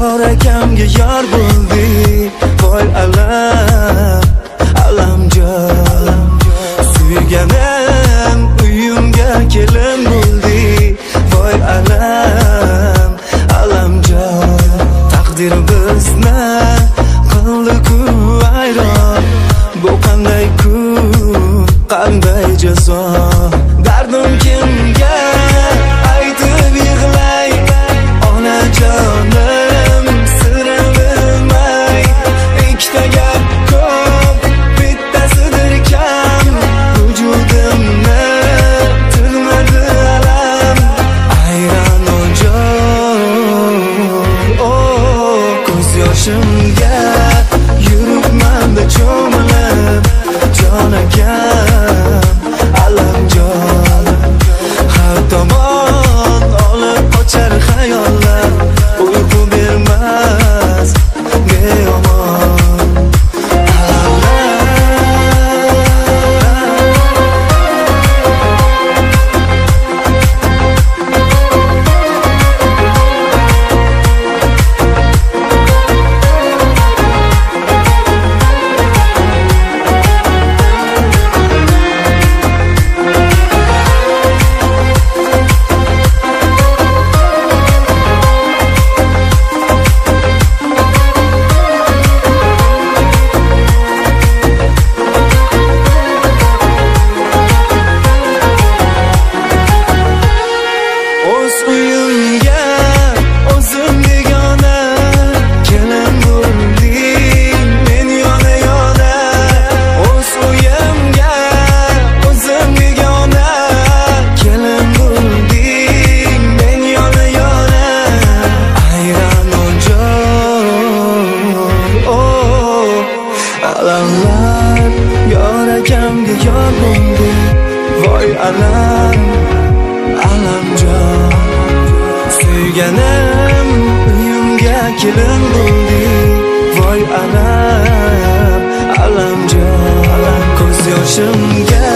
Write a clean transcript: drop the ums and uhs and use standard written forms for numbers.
Yorakamga yor bo'ldi, voy alam, alamjon. Suyganim uyimga kelin bo'ldi, voy alam, alamjon. Taqdir bizni qildi-ku ayron, bu qanday kun, qanday jazo. Dardim kimga aytib yig'lay, onajonim sirin bilmay. Ikkita gap ko'p, bittasidir kam, vujudimni tirmadi alam. Ayron ojon, ko'z yoshimga yuribman-da cho'milib, jon akam, alamjon. Har tomon olib qochar xayollar, uyqu bermas beomon. Alamlar yorakamga yor bo'ldi, voy alam, alamjon. Suyganim uyimga kelin bo'ldi, voy alam, alamjon. Ko'z yoshimga